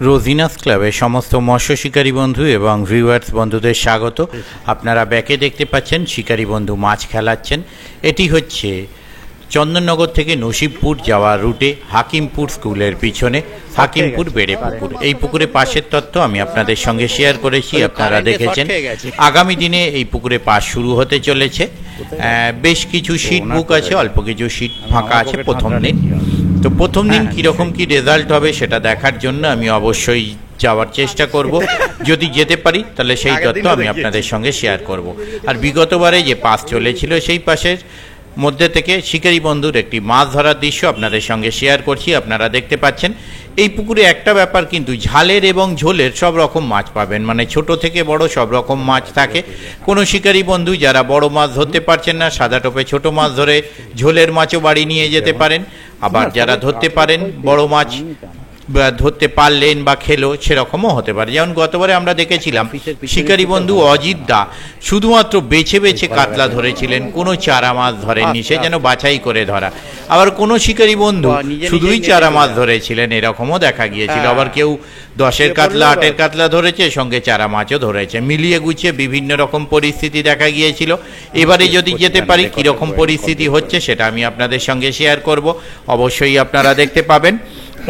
রোজিনাস ক্লাবে সমস্ত মৎস্য শিকারী বন্ধু এবং ভিউয়ার্স বন্ধুদের স্বাগত। আপনারা ব্যাকে দেখতে পাচ্ছেন শিকারী বন্ধু মাছ খেলাচ্ছেন। এটি হচ্ছে চন্দননগর থেকে নসিবপুর যাওয়ার রুটে হাকিমপুর স্কুলের পিছনে হাকিমপুর বেড়ে পুকুর। এই পুকুরে পাশের তথ্য আমি আপনাদের সঙ্গে শেয়ার করেছি, আপনারা দেখেছেন। আগামী দিনে এই পুকুরে পাশ শুরু হতে চলেছে। বেশ কিছু সিট বুক আছে, অল্প কিছু সিট ফাঁকা আছে প্রথম দিন। তো প্রথম দিন কীরকম কী রেজাল্ট হবে সেটা দেখার জন্য আমি অবশ্যই যাওয়ার চেষ্টা করব। যদি যেতে পারি তাহলে সেই তথ্য আমি আপনাদের সঙ্গে শেয়ার করব। আর বিগতবারে যে পাস চলেছিল সেই পাশের মধ্যে থেকে শিকারী বন্ধুর একটি মাছ ধরার দৃশ্য আপনাদের সঙ্গে শেয়ার করছি। আপনারা দেখতে পাচ্ছেন এই পুকুরে একটা ব্যাপার, কিন্তু ঝালের এবং ঝোলের সব রকম মাছ পাবেন, মানে ছোট থেকে বড় সব রকম মাছ থাকে। কোনো শিকারী বন্ধু যারা বড় মাছ ধরতে পারছেন না, সাদা টোপে ছোট মাছ ধরে ঝোলের মাছও বাড়ি নিয়ে যেতে পারেন। আবার যারা ধরতে পারেন বড় মাছ ধরতে পারলেন বা খেলো, সেরকমও হতে পারে। যেমন গতবারে আমরা দেখেছিলাম শিকারী বন্ধু অজিত দা শুধুমাত্র বেছে বেছে কাতলা ধরেছিলেন, কোনো চারা মাছ ধরেননি, সে যেন বাছাই করে ধরা। আবার কোনো শিকারী বন্ধু শুধুই চারা মাছ ধরেছিলেন, এরকমও দেখা গিয়েছিল। আবার কেউ 10-এর কাতলা 8-এর কাতলা ধরেছে, সঙ্গে চারা মাছও ধরেছে। মিলিয়ে গুছিয়ে বিভিন্ন রকম পরিস্থিতি দেখা গিয়েছিল। এবারে যদি যেতে পারি কীরকম পরিস্থিতি হচ্ছে সেটা আমি আপনাদের সঙ্গে শেয়ার করব। অবশ্যই আপনারা দেখতে পাবেন।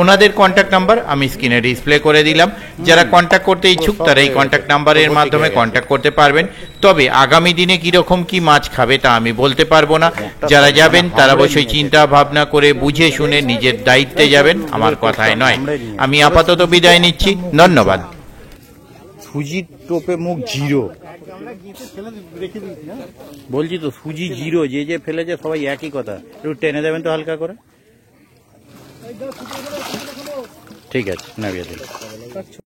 ওনাদের কন্ট্যাক্ট নাম্বার আমি স্ক্রিনে ডিসপ্লে করে দিলাম। যারা কন্ট্যাক্ট করতে ইচ্ছুক তারা এই কন্ট্যাক্ট নাম্বারের মাধ্যমে কন্ট্যাক্ট করতে পারবেন। তবে আগামী দিনে কীরকম কি মাছ খাবে তা আমি বলতে পারবো না। যারা যাবেন তারা অবশ্যই চিন্তা ভাবনা করে বুঝে শুনে নিজের দায়িত্বে যাবেন, আমার কথায় নয়। আমি আপাতত বিদায় নিচ্ছি, ধন্যবাদ। সুজির টোপে মুখ জিরো বলছি তো, সুজি জিরো, যে যে ফেলেছে সবাই একই কথা। একটু টেনে দেবেন তো হালকা করে। ঠিক আছে, নামিয়ে দিন।